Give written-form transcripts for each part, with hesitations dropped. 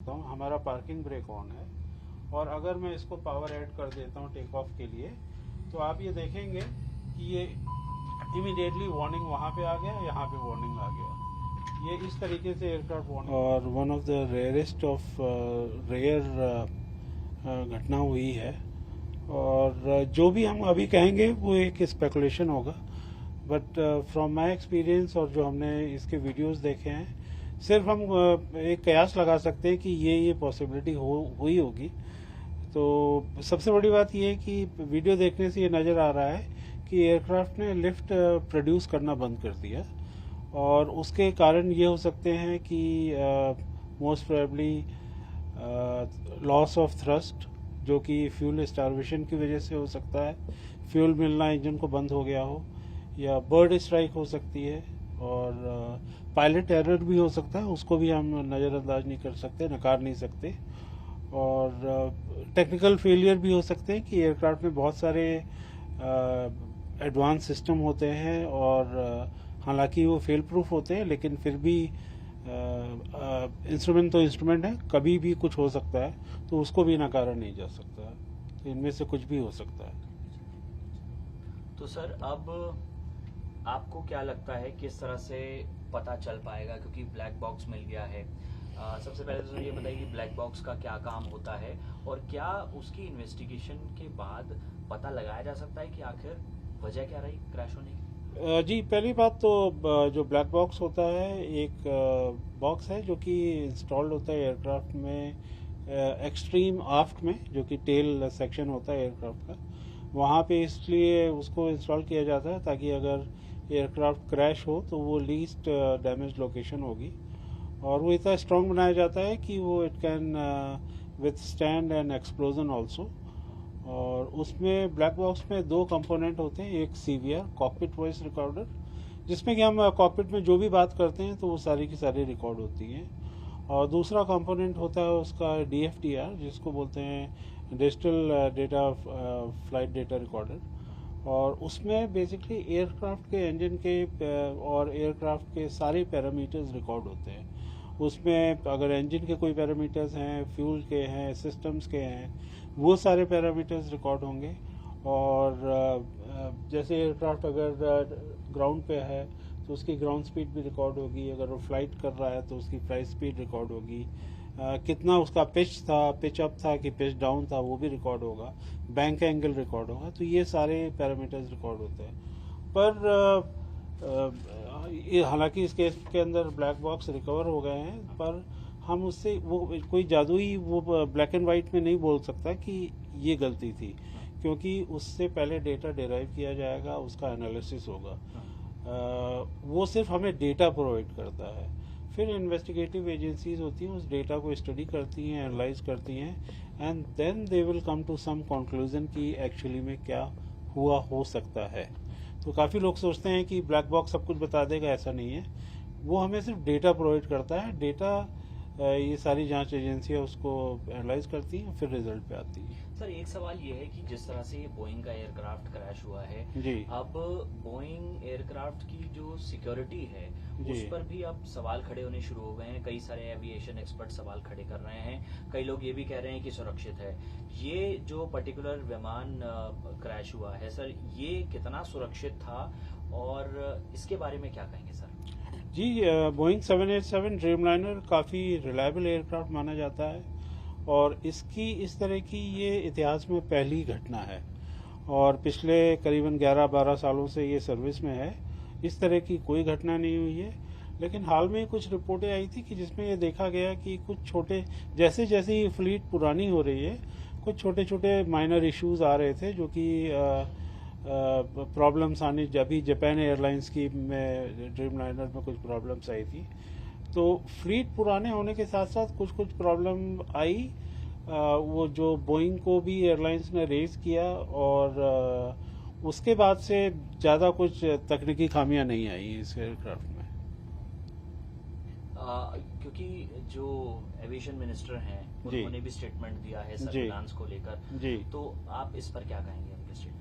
करता हूँ, हमारा पार्किंग ब्रेक ऑन है, और अगर मैं इसको पावर ऐड कर देता हूँ टेक ऑफ के लिए, तो आप ये देखेंगे कि ये इमीडिएटली वार्निंग वहाँ पे आ गया, यहाँ पे वार्निंग आ गया। ये इस तरीके से एयरक्राफ्ट वार्निंग, और one of the rarest of rare घटना हुई है। और जो भी हम अभी कहेंगे वो एक स्पेकुलेशन होगा, बट फ्रॉम माय एक्सपीरियंस और जो हमने इसके वीडियोस देखे हैं, सिर्फ हम एक कयास लगा सकते हैं कि ये पॉसिबिलिटी हुई होगी। तो सबसे बड़ी बात ये है कि वीडियो देखने से ये नज़र आ रहा है कि एयरक्राफ्ट ने लिफ्ट प्रोड्यूस करना बंद कर दिया, और उसके कारण ये हो सकते हैं कि most probably loss of thrust, जो कि फ्यूल स्टार्वेशन की वजह से हो सकता है, फ्यूल मिलना इंजन को बंद हो गया हो, या बर्ड स्ट्राइक हो सकती है, और पायलट एरर भी हो सकता है, उसको भी हम नज़रअंदाज नहीं कर सकते, नकार नहीं सकते। और टेक्निकल फेलियर भी हो सकते हैं कि एयरक्राफ्ट में बहुत सारे एडवांस सिस्टम होते हैं, और हालांकि वो फेल प्रूफ होते हैं, लेकिन फिर भी इंस्ट्रूमेंट तो इंस्ट्रूमेंट है, कभी भी कुछ हो सकता है, तो उसको भी नकारा नहीं जा सकता। तो इनमें से कुछ भी हो सकता है। तो सर, अब आपको क्या लगता है किस तरह से पता चल पाएगा, क्योंकि ब्लैक बॉक्स मिल गया है? सबसे पहले तो ये बताइए कि ब्लैक बॉक्स का क्या काम होता है, और क्या उसकी इन्वेस्टिगेशन के बाद पता लगाया जा सकता है कि आखिर वजह क्या रही क्रैश होने की? जी, पहली बात तो जो ब्लैक बॉक्स होता है, एक बॉक्स है जो कि इंस्टॉल्ड होता है एयरक्राफ्ट में एक्सट्रीम आफ्ट में, जो कि टेल सेक्शन होता है एयरक्राफ्ट का, वहाँ पे इसलिए उसको इंस्टॉल किया जाता है ताकि अगर एयरक्राफ्ट क्रैश हो तो वो लीस्ट डैमेज लोकेशन होगी, और वो इतना स्ट्रॉन्ग बनाया जाता है कि वो it can withstand N explosion also. और उसमें ब्लैक बॉक्स में दो कंपोनेंट होते हैं, एक सीवीआर कॉकपिट वॉइस रिकॉर्डर, जिसमें कि हम कॉकपिट में जो भी बात करते हैं तो वो सारी की सारी रिकॉर्ड होती हैं, और दूसरा कंपोनेंट होता है उसका DFDR, जिसको बोलते हैं digital data flight data recorder, और उसमें बेसिकली एयरक्राफ्ट के इंजन के और एयरक्राफ्ट के सारे पैरामीटर्स रिकॉर्ड होते हैं। उसमें अगर इंजन के कोई पैरामीटर्स हैं, फ्यूल के हैं, सिस्टम्स के हैं, वो सारे पैरामीटर्स रिकॉर्ड होंगे। और जैसे एयरक्राफ्ट अगर ग्राउंड पे है तो उसकी ग्राउंड स्पीड भी रिकॉर्ड होगी, अगर वो फ्लाइट कर रहा है तो उसकी फ्लाइट स्पीड रिकॉर्ड होगी, कितना उसका पिच था, पिच अप था कि पिच डाउन था, वो भी रिकॉर्ड होगा, बैंक एंगल रिकॉर्ड होगा। तो ये सारे पैरामीटर्स रिकॉर्ड होते हैं। पर हालांकि इस केस के अंदर ब्लैक बॉक्स रिकवर हो गए हैं, पर हम उससे वो कोई जादुई वो ब्लैक एंड वाइट में नहीं बोल सकता कि ये गलती थी, क्योंकि उससे पहले डेटा डिराइव किया जाएगा, उसका एनालिसिस होगा। वो सिर्फ हमें डेटा प्रोवाइड करता है, फिर इन्वेस्टिगेटिव एजेंसीज होती हैं, उस डेटा को स्टडी करती हैं, एनालाइज करती हैं, and then they will come to some conclusion कि एक्चुअली में क्या हुआ हो सकता है। तो काफ़ी लोग सोचते हैं कि ब्लैक बॉक्स सब कुछ बता देगा, ऐसा नहीं है। वो हमें सिर्फ डेटा प्रोवाइड करता है, डेटा ये सारी जांच एजेंसियां उसको एनालाइज करती हैं, फिर रिजल्ट पे आती है। सर, एक सवाल ये है कि जिस तरह से ये बोइंग का एयरक्राफ्ट क्रैश हुआ है जी, अब बोइंग एयरक्राफ्ट की जो सिक्योरिटी है उस पर भी अब सवाल खड़े होने शुरू हो गए हैं। कई सारे एविएशन एक्सपर्ट सवाल खड़े कर रहे हैं, कई लोग ये भी कह रहे हैं कि सुरक्षित है। ये जो पर्टिकुलर विमान क्रैश हुआ है सर, ये कितना सुरक्षित था, और इसके बारे में क्या कहेंगे सर? जी, बोइंग 787 ड्रीमलाइनर काफ़ी रिलायबल एयरक्राफ्ट माना जाता है, और इसकी इस तरह की ये इतिहास में पहली घटना है, और पिछले करीबन 11-12 सालों से ये सर्विस में है। इस तरह की कोई घटना नहीं हुई है, लेकिन हाल में कुछ रिपोर्टें आई थी कि जिसमें ये देखा गया कि कुछ छोटे, जैसे जैसे ये फ्लीट पुरानी हो रही है, कुछ छोटे छोटे माइनर इश्यूज आ रहे थे, जो कि प्रॉब्लम्स आने, जब भी जापान एयरलाइंस की में ड्रीमलाइनर में कुछ प्रॉब्लम्स आई थी, तो फ्लीट पुराने होने के साथ साथ कुछ कुछ प्रॉब्लम आई, वो जो बोइंग को भी एयरलाइंस ने रेज किया, और उसके बाद से ज़्यादा कुछ तकनीकी खामियां नहीं आई इस एयरक्राफ्ट में। क्योंकि जो एविएशन मिनिस्टर हैं उन्होंने भी स्टेटमेंट दिया है सर्विलांस को लेकर, जी, तो आप इस पर क्या कहेंगे उनके स्टेटमेंट?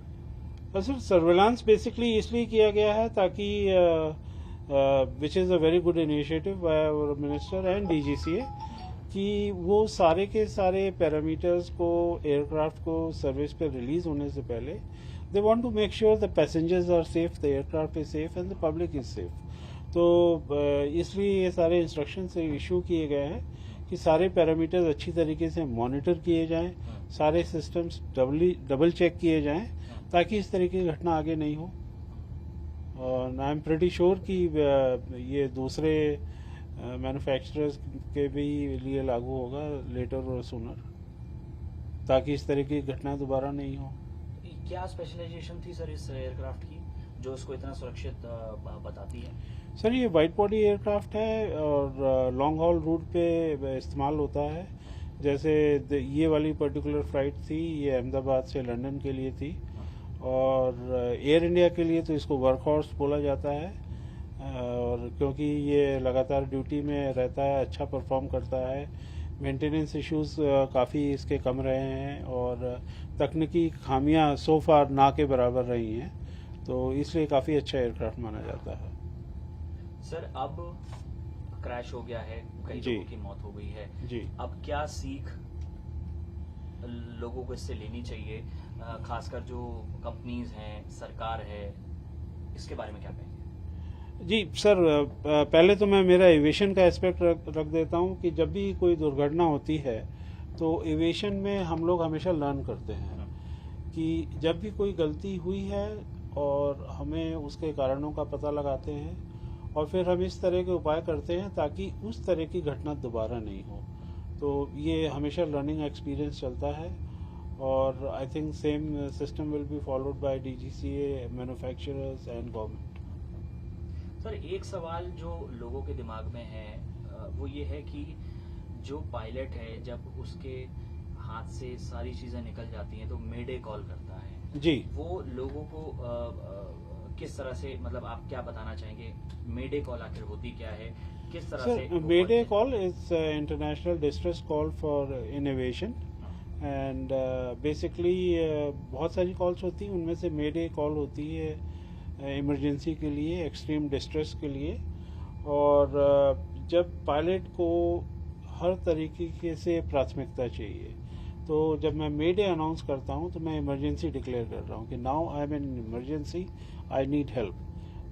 सर, सर्विलांस बेसिकली इसलिए किया गया है ताकि which is a very good initiative by our minister and DGCA, कि वो सारे के सारे पैरामीटर्स को एयरक्राफ्ट को सर्विस पे रिलीज होने से पहले they want to make sure the passengers are safe, the aircraft is safe and the public is safe. तो इसलिए ये सारे इंस्ट्रक्शन से इशू किए गए हैं कि सारे पैरामीटर्स अच्छी तरीके से मॉनिटर किए जाएं, सारे सिस्टम्स डबल चेक किए जाएं ताकि इस तरह की घटना आगे नहीं हो। और आई एम प्रेटी श्योर कि ये दूसरे मैन्युफैक्चरर्स के भी लिए लागू होगा लेटर और सूनर, ताकि इस तरह की घटनाएं दोबारा नहीं हो। क्या स्पेशलाइजेशन थी सर इस एयरक्राफ्ट की जो इसको इतना सुरक्षित बताती है? सर ये वाइड बॉडी एयरक्राफ्ट है और लॉन्ग हॉल रूट पे इस्तेमाल होता है। जैसे ये वाली पर्टिकुलर फ्लाइट थी, ये अहमदाबाद से लंदन के लिए थी, और एयर इंडिया के लिए तो इसको वर्कहॉर्स बोला जाता है। और क्योंकि ये लगातार ड्यूटी में रहता है, अच्छा परफॉर्म करता है, मेंटेनेंस इश्यूज काफ़ी इसके कम रहे हैं और तकनीकी खामियां सो फार ना के बराबर रही हैं, तो इसलिए काफ़ी अच्छा एयरक्राफ्ट माना जाता है। सर अब क्रैश हो गया है, कई जी। लोगों की मौत हो गई है जी। अब क्या सीख लोगों को इससे लेनी चाहिए, खासकर जो कंपनीज हैं, सरकार है, इसके बारे में क्या कहेंगे? जी सर, पहले तो मैं मेरा एविएशन का एस्पेक्ट रख देता हूँ कि जब भी कोई दुर्घटना होती है तो एविएशन में हम लोग हमेशा लर्न करते हैं कि जब भी कोई गलती हुई है और हमें उसके कारणों का पता लगाते हैं और फिर हम इस तरह के उपाय करते हैं ताकि उस तरह की घटना दोबारा नहीं हो। तो ये हमेशा लर्निंग एक्सपीरियंस चलता है और I think same system will be followed by DGCA, manufacturers and government. Sir एक सवाल जो लोगों के दिमाग में है वो ये है कि जो पायलट है जब उसके हाथ से सारी चीजें निकल जाती हैं तो मेडे कॉल करता है जी। वो लोगों को किस तरह से, मतलब आप क्या बताना चाहेंगे, मेडे कॉल आखिर होती क्या है, किस तरह से? Sir mayday call is international distress call for in aviation and basically बहुत सारी कॉल्स होती हैं, उनमें से मेडे कॉल होती है इमरजेंसी के लिए, एक्सट्रीम डिस्ट्रेस के लिए। और जब पायलट को हर तरीके से प्राथमिकता चाहिए, तो जब मैं मेडे अनाउंस करता हूं तो मैं इमरजेंसी डिक्लेयर कर रहा हूं कि now I am in emergency, I need help.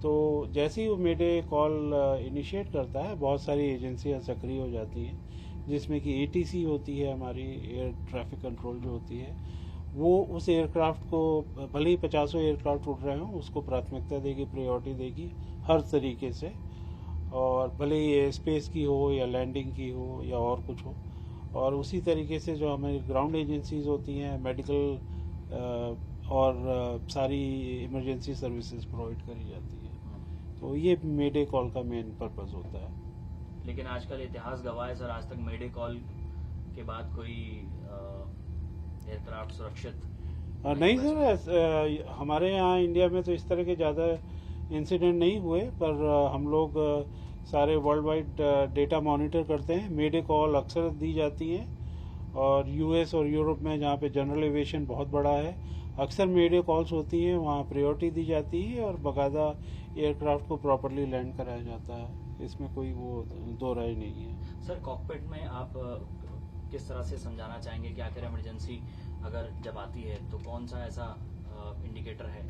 तो जैसे ही वो मेडे कॉल इनिशिएट करता है, बहुत सारी एजेंसियां सक्रिय हो जाती हैं, जिसमें कि एटीसी होती है, हमारी एयर ट्रैफिक कंट्रोल जो होती है, वो उस एयरक्राफ्ट को, भले ही 50 एयरक्राफ्ट उड़ रहे हों, उसको प्राथमिकता देगी, प्रायोरिटी देगी हर तरीके से, और भले ही स्पेस की हो या लैंडिंग की हो या और कुछ हो। और उसी तरीके से जो हमारी ग्राउंड एजेंसीज होती हैं, मेडिकल और सारी इमरजेंसी सर्विसेज प्रोवाइड करी जाती है। तो ये मेडे कॉल का मेन पर्पस होता है। लेकिन आजकल इतिहास गवाह है सर, आज तक मेडे कॉल के बाद कोई एयरक्राफ्ट सुरक्षित नहीं सर, हमारे यहाँ इंडिया में तो इस तरह के ज़्यादा इंसिडेंट नहीं हुए, पर हम लोग सारे वर्ल्ड वाइड डेटा मॉनिटर करते हैं। मेडे कॉल अक्सर दी जाती हैं, और यूएस और यूरोप में जहाँ पे जनरल एविएशन बहुत बड़ा है, अक्सर मेडे कॉल्स होती हैं, वहाँ प्रायोरिटी दी जाती है और बाकायदा एयरक्राफ्ट को प्रॉपरली लैंड कराया जाता है। इसमें कोई वो दो राय नहीं है। सर कॉकपिट में आप किस तरह से समझाना चाहेंगे कि आखिर इमरजेंसी अगर जब आती है तो कौन सा ऐसा इंडिकेटर है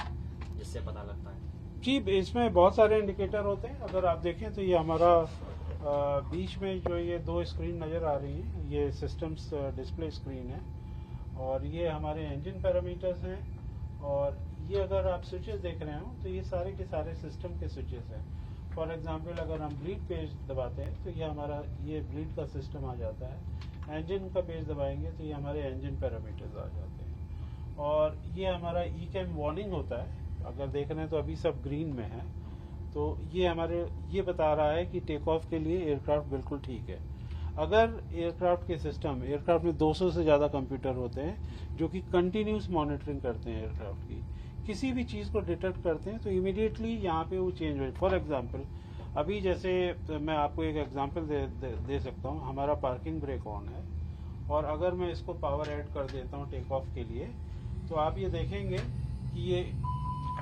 जिससे पता लगता है? जी, इसमें बहुत सारे इंडिकेटर होते हैं। अगर आप देखें तो ये हमारा बीच में जो ये दो स्क्रीन नज़र आ रही है, ये सिस्टम्स डिस्प्ले स्क्रीन है, और ये हमारे इंजन पैरामीटर्स हैं। और ये अगर आप स्विचेस देख रहे हो तो ये सारे के सारे सिस्टम के स्विचेस हैं। फॉर एग्जांपल अगर हम ब्लीड पेज दबाते हैं तो ये हमारा ये ब्लीड का सिस्टम आ जाता है। इंजन का पेज दबाएंगे तो ये हमारे इंजन पैरामीटर्स आ जाते हैं। और ये हमारा ई कैम वार्निंग होता है। अगर देख रहे हैं तो अभी सब ग्रीन में है, तो ये हमारे ये बता रहा है कि टेक ऑफ के लिए एयरक्राफ्ट बिल्कुल ठीक है। अगर एयरक्राफ्ट के सिस्टम, एयरक्राफ्ट में 200 से ज़्यादा कंप्यूटर होते हैं जो कि कंटिन्यूस मॉनिटरिंग करते हैं एयरक्राफ्ट की, किसी भी चीज़ को डिटेक्ट करते हैं तो इमीडिएटली यहाँ पे वो चेंज हो। फॉर एग्जांपल अभी जैसे मैं आपको एक एग्जांपल दे सकता हूँ, हमारा पार्किंग ब्रेक ऑन है, और अगर मैं इसको पावर ऐड कर देता हूँ टेक ऑफ के लिए, तो आप ये देखेंगे कि ये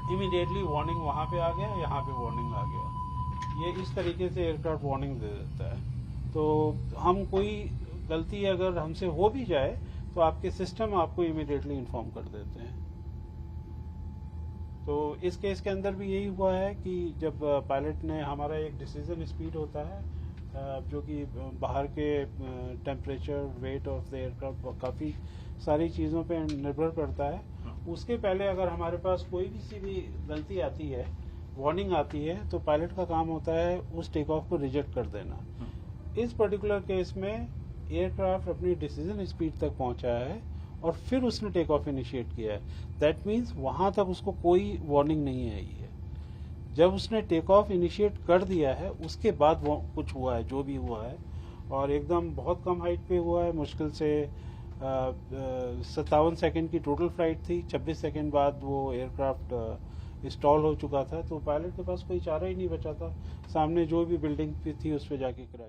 इमीडिएटली वार्निंग वहाँ पे आ गया, यहाँ पे वार्निंग आ गया। ये इस तरीके से एयरक्राफ्ट वार्निंग दे देता है। तो हम कोई गलती अगर हमसे हो भी जाए तो आपके सिस्टम आपको इमीडिएटली इन्फॉर्म कर देते हैं। तो इस केस के अंदर भी यही हुआ है कि जब पायलट ने, हमारा एक डिसीजन स्पीड होता है जो कि बाहर के temperature, weight of the aircraft, काफ़ी सारी चीज़ों पे निर्भर करता है। उसके पहले अगर हमारे पास कोई भी सी भी गलती आती है, वार्निंग आती है, तो पायलट का काम होता है उस टेक ऑफ को रिजेक्ट कर देना। इस पर्टिकुलर केस में एयरक्राफ्ट अपनी डिसीजन स्पीड तक पहुंचा है और फिर उसने टेक ऑफ इनिशिएट किया है। दैट मीन्स वहां तक उसको कोई वार्निंग नहीं आई है। जब उसने टेक ऑफ इनिशिएट कर दिया है उसके बाद वो कुछ हुआ है, जो भी हुआ है, और एकदम बहुत कम हाइट पे हुआ है। मुश्किल से 57 सेकेंड की टोटल फ्लाइट थी। 26 सेकेंड बाद वो एयरक्राफ्ट इंस्टॉल हो चुका था, तो पायलट के पास कोई चारा ही नहीं बचा था। सामने जो भी बिल्डिंग थी उस पर जाके क्रैश